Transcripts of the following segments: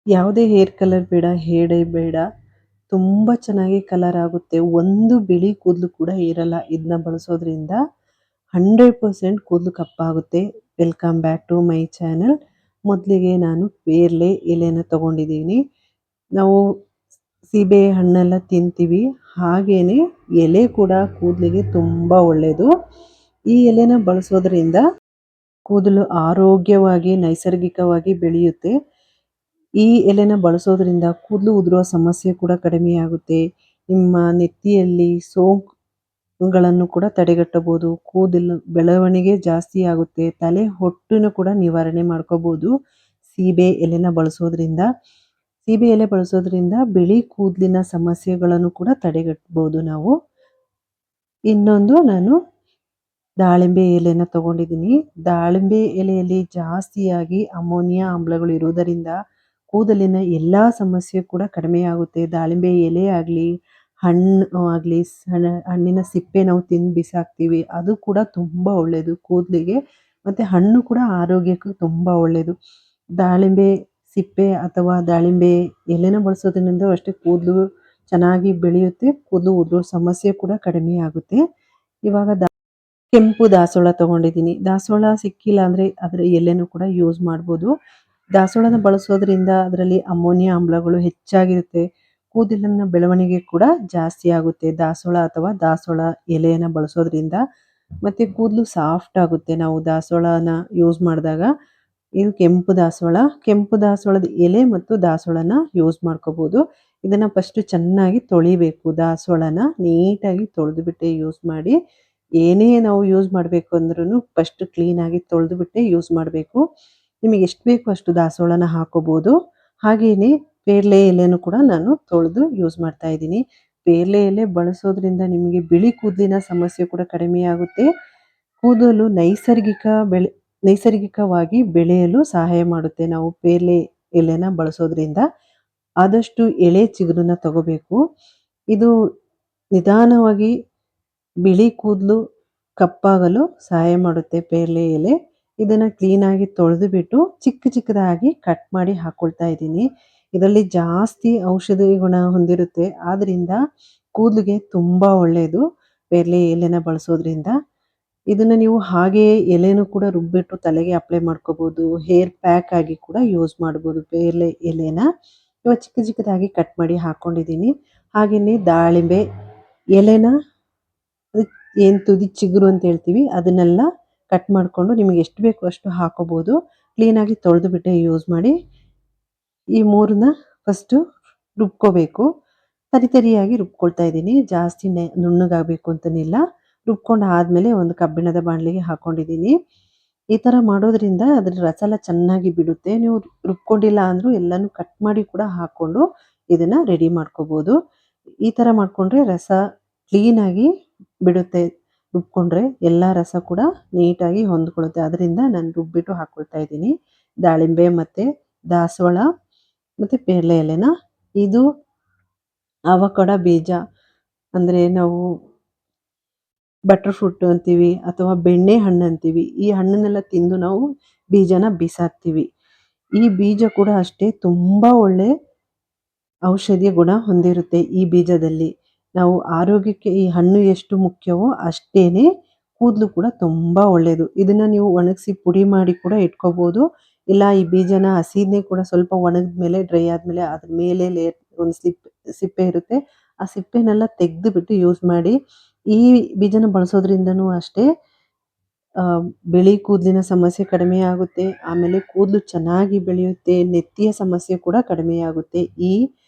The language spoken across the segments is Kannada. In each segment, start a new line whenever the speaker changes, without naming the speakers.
ಯಾವುದೇ ಹೇರ್ ಕಲರ್ ಬೇಡ, ಹೇರ್ ಡೈ ಬೇಡ. ತುಂಬ ಚೆನ್ನಾಗಿ ಕಲರ್ ಆಗುತ್ತೆ. ಒಂದು ಬಿಳಿ ಕೂದಲು ಕೂಡ ಇರಲ್ಲ ಇದನ್ನ ಬಳಸೋದ್ರಿಂದ. 100% ಕೂದಲು ಕಪ್ಪಾಗುತ್ತೆ. Welcome back to my channel. ಮೊದಲಿಗೆ ನಾನು ಪೇರ್ಲೆ ಎಲೆನ ತಗೊಂಡಿದ್ದೀನಿ. ನಾವು ಸೀಬೆ ಹಣ್ಣೆಲ್ಲ ತಿಂತೀವಿ, ಹಾಗೇನೆ ಎಲೆ ಕೂಡ ಕೂದಲಿಗೆ ತುಂಬ ಒಳ್ಳೆಯದು. ಈ ಎಲೆನ ಬಳಸೋದ್ರಿಂದ ಕೂದಲು ಆರೋಗ್ಯವಾಗಿ ನೈಸರ್ಗಿಕವಾಗಿ ಬೆಳೆಯುತ್ತೆ. ಈ ಎಲೆನ ಬಳಸೋದ್ರಿಂದ ಕೂದಲು ಉದುರುವ ಸಮಸ್ಯೆ ಕೂಡ ಕಡಿಮೆಯಾಗುತ್ತೆ. ನಿಮ್ಮ ನೆತ್ತಿಯಲ್ಲಿ ಸೋಂಕುಗಳನ್ನು ಕೂಡ ತಡೆಗಟ್ಟಬಹುದು. ಕೂದಲು ಬೆಳವಣಿಗೆ ಜಾಸ್ತಿ ಆಗುತ್ತೆ. ತಲೆ ಹೊಟ್ಟನ್ನು ಕೂಡ ನಿವಾರಣೆ ಮಾಡ್ಕೋಬಹುದು ಸೀಬೆ ಎಲೆನ ಬಳಸೋದ್ರಿಂದ. ಸೀಬೆ ಎಲೆ ಬಳಸೋದ್ರಿಂದ ಬಿಳಿ ಕೂದಲಿನ ಸಮಸ್ಯೆಗಳನ್ನು ಕೂಡ ತಡೆಗಟ್ಟಬಹುದು ನಾವು. ಇನ್ನೊಂದು ನಾನು ದಾಳಿಂಬೆ ಎಲೆನ ತಗೊಂಡಿದ್ದೀನಿ. ದಾಳಿಂಬೆ ಎಲೆಯಲ್ಲಿ ಜಾಸ್ತಿಯಾಗಿ ಅಮೋನಿಯಾ ಆಮ್ಲಗಳು ಇರುವುದರಿಂದ ಕೂದಲಿನ ಎಲ್ಲ ಸಮಸ್ಯೆ ಕೂಡ ಕಡಿಮೆಯಾಗುತ್ತೆ. ದಾಳಿಂಬೆ ಎಲೆ ಆಗಲಿ, ಹಣ್ಣು ಆಗಲಿ, ಹಣ್ಣಿನ ಸಿಪ್ಪೆ ನಾವು ತಿಂದು ಬಿಸಾಕ್ತೀವಿ, ಅದು ಕೂಡ ತುಂಬ ಒಳ್ಳೆಯದು ಕೂದಲಿಗೆ. ಮತ್ತು ಹಣ್ಣು ಕೂಡ ಆರೋಗ್ಯಕ್ಕೂ ತುಂಬ ಒಳ್ಳೆಯದು. ದಾಳಿಂಬೆ ಸಿಪ್ಪೆ ಅಥವಾ ದಾಳಿಂಬೆ ಎಲೆನ ಬಳಸೋದ್ರಿಂದ ಅಷ್ಟೇ ಕೂದಲು ಚೆನ್ನಾಗಿ ಬೆಳೆಯುತ್ತೆ. ಕೂದಲು ಉದುರೋ ಸಮಸ್ಯೆ ಕೂಡ ಕಡಿಮೆಯಾಗುತ್ತೆ. ಇವಾಗ ಕೆಂಪು ದಾಸವಾಳ ತಗೊಂಡಿದ್ದೀನಿ. ದಾಸವಾಳ ಸಿಕ್ಕಿಲ್ಲ ಅಂದರೆ ಅದರ ಎಲೆನೂ ಕೂಡ ಯೂಸ್ ಮಾಡ್ಬೋದು. ದಾಸವಾಳನ ಬಳಸೋದ್ರಿಂದ ಅದರಲ್ಲಿ ಅಮೋನಿಯಾ ಆಮ್ಲಗಳು ಹೆಚ್ಚಾಗಿರುತ್ತೆ. ಕೂದಲಿನ ಬೆಳವಣಿಗೆ ಕೂಡ ಜಾಸ್ತಿ ಆಗುತ್ತೆ ದಾಸವಾಳ ಅಥವಾ ದಾಸವಾಳ ಎಲೆಯನ್ನು ಬಳಸೋದ್ರಿಂದ. ಮತ್ತು ಕೂದಲು ಸಾಫ್ಟ್ ಆಗುತ್ತೆ ನಾವು ದಾಸವಾಳನ ಯೂಸ್ ಮಾಡಿದಾಗ. ಇದು ಕೆಂಪು ದಾಸವಾಳದ ಎಲೆ ಮತ್ತು ದಾಸವಾಳನ ಯೂಸ್ ಮಾಡ್ಕೋಬೋದು. ಇದನ್ನು ಫಸ್ಟು ಚೆನ್ನಾಗಿ ತೊಳಿಬೇಕು. ದಾಸವಾಳನ ನೀಟಾಗಿ ತೊಳೆದುಬಿಟ್ಟೆ ಯೂಸ್ ಮಾಡಿ. ಏನೇ ನಾವು ಯೂಸ್ ಮಾಡಬೇಕು ಅಂದ್ರೂ ಫಸ್ಟ್ ಕ್ಲೀನಾಗಿ ತೊಳೆದುಬಿಟ್ಟೆ ಯೂಸ್ ಮಾಡಬೇಕು. ನಿಮಗೆ ಎಷ್ಟು ಬೇಕು ಅಷ್ಟು ದಾಸವಾಳನ ಹಾಕೋಬೋದು. ಹಾಗೆಯೇ ಪೇರ್ಲೆ ಎಲೆನೂ ಕೂಡ ನಾನು ತೊಳೆದು ಯೂಸ್ ಮಾಡ್ತಾ ಇದ್ದೀನಿ. ಪೇರ್ಲೆ ಎಲೆ ಬಳಸೋದ್ರಿಂದ ನಿಮಗೆ ಬಿಳಿ ಕೂದಲಿನ ಸಮಸ್ಯೆ ಕೂಡ ಕಡಿಮೆಯಾಗುತ್ತೆ. ಕೂದಲು ನೈಸರ್ಗಿಕವಾಗಿ ಬೆಳೆಯಲು ಸಹಾಯ ಮಾಡುತ್ತೆ ನಾವು ಪೇರ್ಲೆ ಎಲೆನ ಬಳಸೋದ್ರಿಂದ. ಆದಷ್ಟು ಎಳೆ ಚಿಗುರನ್ನ ತಗೋಬೇಕು. ಇದು ನಿಧಾನವಾಗಿ ಬಿಳಿ ಕೂದಲು ಕಪ್ಪಾಗಲು ಸಹಾಯ ಮಾಡುತ್ತೆ ಪೇರ್ಲೆ ಎಲೆ. ಇದನ್ನು ಕ್ಲೀನಾಗಿ ತೊಳೆದು ಬಿಟ್ಟು ಚಿಕ್ಕದಾಗಿ ಕಟ್ ಮಾಡಿ ಹಾಕ್ಕೊಳ್ತಾ ಇದ್ದೀನಿ. ಇದರಲ್ಲಿ ಜಾಸ್ತಿ ಔಷಧಿ ಗುಣ ಹೊಂದಿರುತ್ತೆ. ಆದ್ದರಿಂದ ಕೂದಲಿಗೆ ತುಂಬ ಒಳ್ಳೆಯದು ಪೇರ್ಲೆ ಎಲೆನ ಬಳಸೋದ್ರಿಂದ. ಇದನ್ನು ನೀವು ಹಾಗೆಯೇ ಎಲೆನೂ ಕೂಡ ರುಬ್ಬಿಟ್ಟು ತಲೆಗೆ ಅಪ್ಲೈ ಮಾಡ್ಕೋಬೋದು. ಹೇರ್ ಪ್ಯಾಕ್ ಆಗಿ ಕೂಡ ಯೂಸ್ ಮಾಡ್ಬೋದು ಪೇರ್ಲೆ ಎಲೆನ. ಇವಾಗ ಚಿಕ್ಕದಾಗಿ ಕಟ್ ಮಾಡಿ ಹಾಕ್ಕೊಂಡಿದ್ದೀನಿ. ಹಾಗೆಯೇ ದಾಳಿಂಬೆ ಎಲೆನ ಏನು ತುದಿ ಚಿಗುರು ಅಂತ ಹೇಳ್ತೀವಿ ಅದನ್ನೆಲ್ಲ ಕಟ್ ಮಾಡಿಕೊಂಡು ನಿಮಗೆ ಎಷ್ಟು ಬೇಕು ಅಷ್ಟು ಹಾಕೋಬೋದು. ಕ್ಲೀನಾಗಿ ತೊಳೆದು ಬಿಟ್ಟೆ ಯೂಸ್ ಮಾಡಿ. ಈ ಮೂರನ್ನ ಫಸ್ಟು ರುಬ್ಕೋಬೇಕು. ತರಿಯಾಗಿ ರುಬ್ಕೊಳ್ತಾ ಇದ್ದೀನಿ. ಜಾಸ್ತಿ ನುಣ್ಣಗಾಗಬೇಕು ಅಂತನಿಲ್ಲ. ರುಬ್ಕೊಂಡು ಆದಮೇಲೆ ಒಂದು ಕಬ್ಬಿಣದ ಬಾಣಲೆಗೆ ಹಾಕ್ಕೊಂಡಿದ್ದೀನಿ. ಈ ಥರ ಮಾಡೋದ್ರಿಂದ ಅದ್ರ ರಸ ಎಲ್ಲ ಚೆನ್ನಾಗಿ ಬಿಡುತ್ತೆ. ನೀವು ರುಬ್ಕೊಂಡಿಲ್ಲ ಅಂದರೂ ಎಲ್ಲನೂ ಕಟ್ ಮಾಡಿ ಕೂಡ ಹಾಕ್ಕೊಂಡು ಇದನ್ನು ರೆಡಿ ಮಾಡ್ಕೋಬೋದು. ಈ ಥರ ಮಾಡಿಕೊಂಡ್ರೆ ರಸ ಕ್ಲೀನಾಗಿ ಬಿಡುತ್ತೆ. ರುಬ್ಕೊಂಡ್ರೆ ಎಲ್ಲ ರಸ ಕೂಡ ನೀಟಾಗಿ ಹೊಂದ್ಕೊಳ್ಳುತ್ತೆ. ಅದರಿಂದ ನಾನು ರುಬ್ಬಿಟ್ಟು ಹಾಕ್ಕೊಳ್ತಾ ಇದ್ದೀನಿ ದಾಳಿಂಬೆ ಮತ್ತು ದಾಸವಾಳ ಮತ್ತು ಪೇರ್ಲೆ ಎಲೆನ. ಇದು ಅವಕಾಡೊ ಬೀಜ ಅಂದರೆ ನಾವು ಬಟರ್ ಫ್ರೂಟ್ ಅಂತೀವಿ ಅಥವಾ ಬೆಣ್ಣೆ ಹಣ್ಣು ಅಂತೀವಿ. ಈ ಹಣ್ಣನ್ನೆಲ್ಲ ತಿಂದು ನಾವು ಬೀಜನ ಬಿಸಾಕ್ತೀವಿ. ಈ ಬೀಜ ಕೂಡ ಅಷ್ಟೇ ತುಂಬ ಒಳ್ಳೆ ಔಷಧಿಯ ಗುಣ ಹೊಂದಿರುತ್ತೆ ಈ ಬೀಜದಲ್ಲಿ. ನಾವು ಆರೋಗ್ಯಕ್ಕೆ ಈ ಹಣ್ಣು ಎಷ್ಟು ಮುಖ್ಯವೋ ಅಷ್ಟೇನೆ ಕೂದಲು ಕೂಡ ತುಂಬ ಒಳ್ಳೆಯದು. ಇದನ್ನು ನೀವು ಒಣಗಿಸಿ ಪುಡಿ ಮಾಡಿ ಕೂಡ ಇಟ್ಕೋಬೋದು. ಇಲ್ಲ ಈ ಬೀಜನ ಹಸಿನೇ ಕೂಡ ಸ್ವಲ್ಪ ಒಣಗಿದ ಮೇಲೆ ಡ್ರೈ ಆದಮೇಲೆ ಅದ್ರ ಮೇಲೆ ಒಂದು ಸಿಪ್ಪೆ ಇರುತ್ತೆ. ಆ ಸಿಪ್ಪೆನೆಲ್ಲ ತೆಗೆದುಬಿಟ್ಟು ಯೂಸ್ ಮಾಡಿ. ಈ ಬೀಜನ ಬಳಸೋದ್ರಿಂದನೂ ಅಷ್ಟೇ ಬಿಳಿ ಕೂದಲಿನ ಸಮಸ್ಯೆ ಕಡಿಮೆಯಾಗುತ್ತೆ. ಆಮೇಲೆ ಕೂದಲು ಚೆನ್ನಾಗಿ ಬೆಳೆಯುತ್ತೆ. ನೆತ್ತಿಯ ಸಮಸ್ಯೆ ಕೂಡ ಕಡಿಮೆಯಾಗುತ್ತೆ ಈ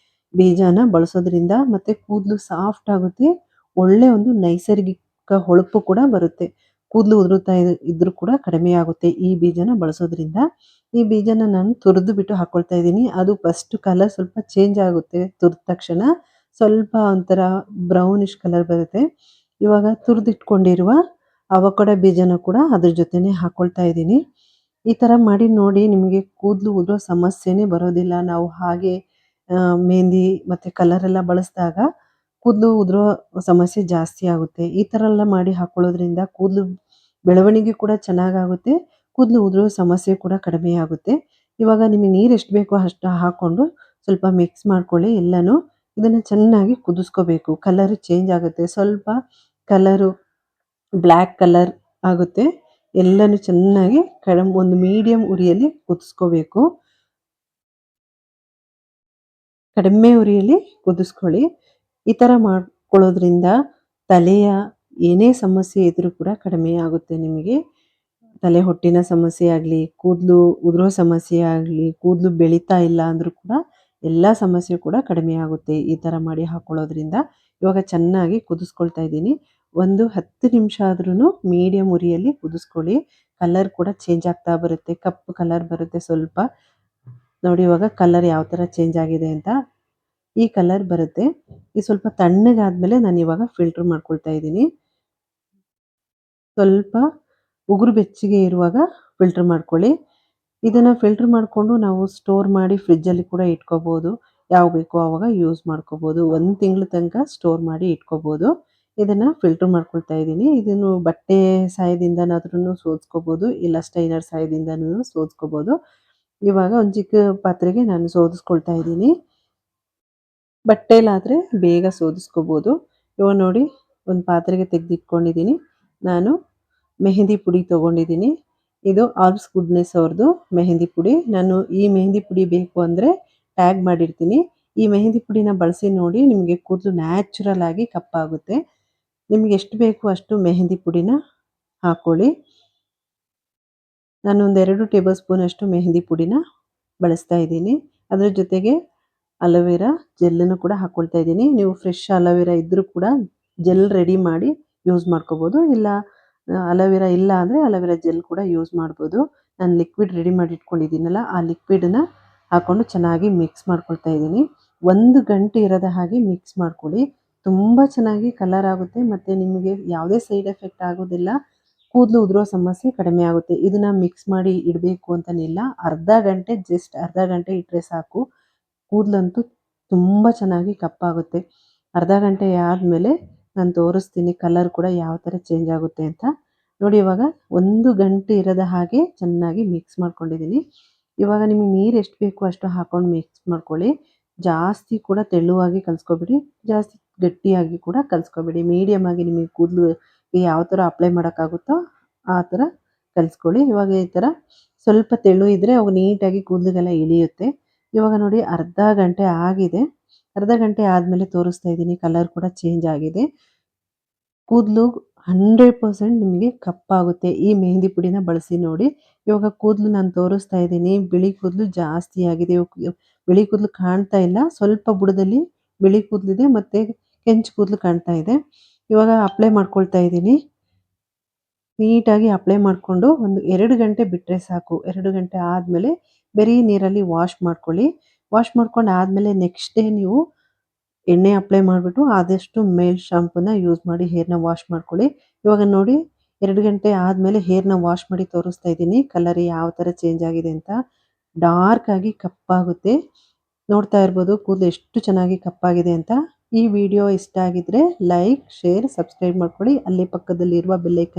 ಬೀಜನ ಬಳಸೋದ್ರಿಂದ. ಮತ್ತು ಕೂದಲು ಸಾಫ್ಟ್ ಆಗುತ್ತೆ. ಒಳ್ಳೆ ಒಂದು ನೈಸರ್ಗಿಕ ಹೊಳಪು ಕೂಡ ಬರುತ್ತೆ. ಕೂದಲು ಉದುರುತ್ತಾ ಇದ್ರೂ ಕೂಡ ಕಡಿಮೆಯಾಗುತ್ತೆ ಈ ಬೀಜನ ಬಳಸೋದ್ರಿಂದ. ಈ ಬೀಜನ ನಾನು ತುರಿದು ಬಿಟ್ಟು ಹಾಕ್ಕೊಳ್ತಾ ಇದ್ದೀನಿ. ಅದು ಫಸ್ಟ್ ಕಲರ್ ಸ್ವಲ್ಪ ಚೇಂಜ್ ಆಗುತ್ತೆ. ತುರಿದ ತಕ್ಷಣ ಸ್ವಲ್ಪ ಒಂಥರ ಬ್ರೌನಿಷ್ ಕಲರ್ ಬರುತ್ತೆ. ಇವಾಗ ತುರಿದಿಟ್ಕೊಂಡಿರುವ ಅವಕಾಡೊ ಬೀಜನ ಕೂಡ ಅದ್ರ ಜೊತೆನೇ ಹಾಕ್ಕೊಳ್ತಾ ಇದ್ದೀನಿ. ಈ ಥರ ಮಾಡಿ ನೋಡಿ, ನಿಮಗೆ ಕೂದಲು ಉದುರೋ ಸಮಸ್ಯೆನೇ ಬರೋದಿಲ್ಲ. ನಾವು ಹಾಗೆ ಮೆಹಂದಿ ಮತ್ತು ಕಲರೆಲ್ಲ ಬಳಸಿದಾಗ ಕೂದಲು ಉದುರೋ ಸಮಸ್ಯೆ ಜಾಸ್ತಿ ಆಗುತ್ತೆ. ಈ ಥರ ಎಲ್ಲ ಮಾಡಿ ಹಾಕ್ಕೊಳ್ಳೋದ್ರಿಂದ ಕೂದಲು ಬೆಳವಣಿಗೆ ಕೂಡ ಚೆನ್ನಾಗಾಗುತ್ತೆ. ಕೂದಲು ಉದುರೋ ಸಮಸ್ಯೆ ಕೂಡ ಕಡಿಮೆಯಾಗುತ್ತೆ. ಇವಾಗ ನಿಮಗೆ ನೀರು ಎಷ್ಟು ಬೇಕೋ ಅಷ್ಟು ಹಾಕ್ಕೊಂಡು ಸ್ವಲ್ಪ ಮಿಕ್ಸ್ ಮಾಡ್ಕೊಳ್ಳಿ ಎಲ್ಲನೂ. ಇದನ್ನು ಚೆನ್ನಾಗಿ ಕುದಿಸ್ಕೋಬೇಕು. ಕಲರ್ ಚೇಂಜ್ ಆಗುತ್ತೆ. ಸ್ವಲ್ಪ ಕಲರು ಬ್ಲ್ಯಾಕ್ ಕಲರ್ ಆಗುತ್ತೆ. ಎಲ್ಲನೂ ಚೆನ್ನಾಗಿ ಒಂದು ಮೀಡಿಯಂ ಉರಿಯಲ್ಲಿ ಕುದಿಸ್ಕೋಬೇಕು. ಕಡಿಮೆ ಉರಿಯಲ್ಲಿ ಕುದಿಸ್ಕೊಳ್ಳಿ. ಈ ಥರ ಮಾಡ್ಕೊಳ್ಳೋದ್ರಿಂದ ತಲೆಯ ಏನೇ ಸಮಸ್ಯೆ ಇದ್ರೂ ಕೂಡ ಕಡಿಮೆ ಆಗುತ್ತೆ ನಿಮಗೆ. ತಲೆ ಹೊಟ್ಟಿನ ಸಮಸ್ಯೆ ಆಗಲಿ, ಕೂದಲು ಉದುರೋ ಸಮಸ್ಯೆ ಆಗಲಿ, ಕೂದಲು ಬೆಳೀತಾ ಇಲ್ಲ ಅಂದರೂ ಕೂಡ ಎಲ್ಲ ಸಮಸ್ಯೆ ಕೂಡ ಕಡಿಮೆ ಆಗುತ್ತೆ ಈ ಥರ ಮಾಡಿ ಹಾಕ್ಕೊಳ್ಳೋದ್ರಿಂದ. ಇವಾಗ ಚೆನ್ನಾಗಿ ಕುದಿಸ್ಕೊಳ್ತಾ ಇದ್ದೀನಿ. ಒಂದು 10 ನಿಮಿಷ ಆದ್ರೂ ಮೀಡಿಯಂ ಉರಿಯಲ್ಲಿ ಕುದಿಸ್ಕೊಳ್ಳಿ. ಕಲರ್ ಕೂಡ ಚೇಂಜ್ ಆಗ್ತಾ ಬರುತ್ತೆ. ಕಪ್ಪು ಕಲರ್ ಬರುತ್ತೆ ಸ್ವಲ್ಪ. ನೋಡಿ ಇವಾಗ ಕಲರ್ ಯಾವ ಥರ ಚೇಂಜ್ ಆಗಿದೆ ಅಂತ. ಈ ಕಲರ್ ಬರುತ್ತೆ. ಇದು ಸ್ವಲ್ಪ ತಣ್ಣಗಾದ್ಮೇಲೆ ನಾನು ಇವಾಗ ಫಿಲ್ಟರ್ ಮಾಡ್ಕೊಳ್ತಾ ಇದ್ದೀನಿ. ಸ್ವಲ್ಪ ಉಗುರು ಬೆಚ್ಚಗೆ ಇರುವಾಗ ಫಿಲ್ಟರ್ ಮಾಡ್ಕೊಳ್ಳಿ. ಇದನ್ನು ಫಿಲ್ಟರ್ ಮಾಡಿಕೊಂಡು ನಾವು ಸ್ಟೋರ್ ಮಾಡಿ ಫ್ರಿಜ್ಜಲ್ಲಿ ಕೂಡ ಇಟ್ಕೋಬೋದು. ಯಾವಾಗ ಬೇಕೋ ಆವಾಗ ಯೂಸ್ ಮಾಡ್ಕೋಬೋದು. 1 ತಿಂಗಳ ತನಕ ಸ್ಟೋರ್ ಮಾಡಿ ಇಟ್ಕೋಬೋದು. ಇದನ್ನು ಫಿಲ್ಟರ್ ಮಾಡ್ಕೊಳ್ತಾ ಇದ್ದೀನಿ. ಇದನ್ನು ಬಟ್ಟೆ ಸಹಾಯದಿಂದನಾದ್ರೂ ಸೋದ್ಕೋಬೋದು, ಇಲ್ಲ ಸ್ಟೈನರ್ ಸಹಾಯದಿಂದನೂ ಸೋದ್ಕೋಬೋದು. ಇವಾಗ ಒಂದು ಚಿಕ್ಕ ಪಾತ್ರೆಗೆ ನಾನು ಸೋದಿಸ್ಕೊಳ್ತಾ ಇದ್ದೀನಿ. ಬಟ್ಟೆಲಾದರೆ ಬೇಗ ಸೋದಿಸ್ಕೋಬೋದು. ಇವಾಗ ನೋಡಿ ಒಂದು ಪಾತ್ರೆಗೆ ತೆಗೆದಿಟ್ಕೊಂಡಿದ್ದೀನಿ. ನಾನು ಮೆಹಂದಿ ಪುಡಿ ತೊಗೊಂಡಿದ್ದೀನಿ. ಇದು ಆಲ್ಪ್ಸ್ ಗುಡ್ನೆಸ್ ಅವ್ರದ್ದು ಮೆಹಂದಿ ಪುಡಿ. ನಾನು ಈ ಮೆಹಂದಿ ಪುಡಿ ಬೇಕು ಅಂದರೆ ಟ್ಯಾಗ್ ಮಾಡಿರ್ತೀನಿ. ಈ ಮೆಹಂದಿ ಪುಡಿನ ಬಳಸಿ ನೋಡಿ, ನಿಮಗೆ ಕೂದಲು ನ್ಯಾಚುರಲ್ ಆಗಿ ಕಪ್ಪಾಗುತ್ತೆ. ನಿಮ್ಗೆ ಎಷ್ಟು ಬೇಕು ಅಷ್ಟು ಮೆಹಂದಿ ಪುಡಿನ ಹಾಕ್ಕೊಳ್ಳಿ. ನಾನು ಒಂದು 2 ಟೇಬಲ್ ಸ್ಪೂನ್ ಅಷ್ಟು ಮೆಹಂದಿ ಪುಡಿನ ಬಳಸ್ತಾ ಇದ್ದೀನಿ. ಅದರ ಜೊತೆಗೆ ಅಲೋವೆರಾ ಜೆಲ್ಲನ್ನು ಕೂಡ ಹಾಕ್ಕೊಳ್ತಾ ಇದ್ದೀನಿ. ನೀವು ಫ್ರೆಶ್ ಅಲೋವೆರಾ ಇದ್ದರೂ ಕೂಡ ಜೆಲ್ ರೆಡಿ ಮಾಡಿ ಯೂಸ್ ಮಾಡ್ಕೋಬೋದು. ಇಲ್ಲ ಅಲೋವೆರಾ ಇಲ್ಲ ಅಂದರೆ ಅಲೋವೆರಾ ಜೆಲ್ ಕೂಡ ಯೂಸ್ ಮಾಡ್ಬೋದು. ನಾನು ಲಿಕ್ವಿಡ್ ರೆಡಿ ಮಾಡಿ ಇಟ್ಕೊಂಡಿದ್ದೀನಲ್ಲ, ಆ ಲಿಕ್ವಿಡನ್ನ ಹಾಕ್ಕೊಂಡು ಚೆನ್ನಾಗಿ ಮಿಕ್ಸ್ ಮಾಡ್ಕೊಳ್ತಾ ಇದ್ದೀನಿ. 1 ಗಂಟೆ ಇರದ ಹಾಗೆ ಮಿಕ್ಸ್ ಮಾಡ್ಕೊಳ್ಳಿ. ತುಂಬ ಚೆನ್ನಾಗಿ ಕಲರ್ ಆಗುತ್ತೆ ಮತ್ತು ನಿಮಗೆ ಯಾವುದೇ ಸೈಡ್ ಎಫೆಕ್ಟ್ ಆಗೋದಿಲ್ಲ. ಕೂದಲು ಉದುರೋ ಸಮಸ್ಯೆ ಕಡಿಮೆ ಆಗುತ್ತೆ. ಇದನ್ನು ಮಿಕ್ಸ್ ಮಾಡಿ ಇಡಬೇಕು ಅಂತನಿಲ್ಲ. ಜಸ್ಟ್ ಅರ್ಧ ಗಂಟೆ ಇಟ್ಟರೆ ಸಾಕು. ಕೂದಲಂತೂ ತುಂಬ ಚೆನ್ನಾಗಿ ಕಪ್ಪಾಗುತ್ತೆ. ಅರ್ಧ ಗಂಟೆ ಆದಮೇಲೆ ನಾನು ತೋರಿಸ್ತೀನಿ ಕಲರ್ ಕೂಡ ಯಾವ ಥರ ಚೇಂಜ್ ಆಗುತ್ತೆ ಅಂತ. ನೋಡಿ ಇವಾಗ 1 ಗಂಟೆ ಇರದ ಹಾಗೆ ಚೆನ್ನಾಗಿ ಮಿಕ್ಸ್ ಮಾಡ್ಕೊಂಡಿದ್ದೀನಿ. ಇವಾಗ ನಿಮಗೆ ನೀರು ಎಷ್ಟು ಬೇಕೋ ಅಷ್ಟು ಹಾಕ್ಕೊಂಡು ಮಿಕ್ಸ್ ಮಾಡ್ಕೊಳ್ಳಿ. ಜಾಸ್ತಿ ಕೂಡ ತೆಳುವಾಗಿ ಕಲಿಸ್ಕೊಬೇಡಿ, ಜಾಸ್ತಿ ಗಟ್ಟಿಯಾಗಿ ಕೂಡ ಕಲಿಸ್ಕೊಬೇಡಿ. ಮೀಡಿಯಮ್ ಆಗಿ ನಿಮಗೆ ಕೂದಲು ಯಾವ ಥರ ಅಪ್ಲೈ ಮಾಡೋಕ್ಕಾಗುತ್ತೋ ಆ ಥರ ಕಲಿಸ್ಕೊಳ್ಳಿ. ಇವಾಗ ಈ ಥರ ಸ್ವಲ್ಪ ತೆಳು ಇದ್ದರೆ ಅವು ನೀಟಾಗಿ ಕೂದಲಿಗೆಲ್ಲ ಇಳಿಯುತ್ತೆ. ಇವಾಗ ನೋಡಿ ಅರ್ಧ ಗಂಟೆ ಆಗಿದೆ. ಅರ್ಧ ಗಂಟೆ ಆದಮೇಲೆ ತೋರಿಸ್ತಾ ಇದ್ದೀನಿ. ಕಲರ್ ಕೂಡ ಚೇಂಜ್ ಆಗಿದೆ. ಕೂದಲು 100% ನಿಮಗೆ ಕಪ್ಪಾಗುತ್ತೆ ಈ ಮೆಹಂದಿ ಪುಡಿನ ಬಳಸಿ ನೋಡಿ. ಇವಾಗ ಕೂದಲು ನಾನು ತೋರಿಸ್ತಾ ಇದ್ದೀನಿ. ಬಿಳಿ ಕೂದಲು ಜಾಸ್ತಿ ಆಗಿದೆ. ಬಿಳಿ ಕೂದಲು ಕಾಣ್ತಾ ಇಲ್ಲ. ಸ್ವಲ್ಪ ಬುಡದಲ್ಲಿ ಬಿಳಿ ಕೂದಲಿದೆ ಮತ್ತು ಕೆಂಚು ಕೂದಲು ಕಾಣ್ತಾ ಇದೆ. ಇವಾಗ ಅಪ್ಲೈ ಮಾಡ್ಕೊಳ್ತಾ ಇದ್ದೀನಿ. ನೀಟಾಗಿ ಅಪ್ಲೈ ಮಾಡಿಕೊಂಡು ಒಂದು 2 ಗಂಟೆ ಬಿಟ್ಟರೆ ಸಾಕು. 2 ಗಂಟೆ ಆದಮೇಲೆ ಬರೀ ನೀರಲ್ಲಿ ವಾಶ್ ಮಾಡ್ಕೊಳ್ಳಿ. ವಾಶ್ ಮಾಡ್ಕೊಂಡು ಆದಮೇಲೆ ನೆಕ್ಸ್ಟ್ ಡೇ ನೀವು ಎಣ್ಣೆ ಅಪ್ಲೈ ಮಾಡಿಬಿಟ್ಟು ಆದಷ್ಟು ಮೇಲ್ ಶಾಂಪೂನ ಯೂಸ್ ಮಾಡಿ ಹೇರ್ನ ವಾಶ್ ಮಾಡ್ಕೊಳ್ಳಿ. ಇವಾಗ ನೋಡಿ 2 ಗಂಟೆ ಆದಮೇಲೆ ಹೇರ್ನ ವಾಶ್ ಮಾಡಿ ತೋರಿಸ್ತಾ ಇದ್ದೀನಿ. ಕಲರ್ ಯಾವ ಥರ ಚೇಂಜ್ ಆಗಿದೆ ಅಂತ. ಡಾರ್ಕ್ ಆಗಿ ಕಪ್ಪಾಗುತ್ತೆ. ನೋಡ್ತಾ ಇರ್ಬೋದು ಕೂದಲು ಎಷ್ಟು ಚೆನ್ನಾಗಿ ಕಪ್ಪಾಗಿದೆ ಅಂತ. ಈ ವಿಡಿಯೋ ಇಷ್ಟ ಆಗಿದ್ರೆ ಲೈಕ್, ಶೇರ್, ಸಬ್ಸ್ಕ್ರೈಬ್ ಮಾಡ್ಕೊಳ್ಳಿ. ಅಲ್ಲೇ ಪಕ್ಕದಲ್ಲಿರುವ ಬೆಲ್ ಐಕಾನ್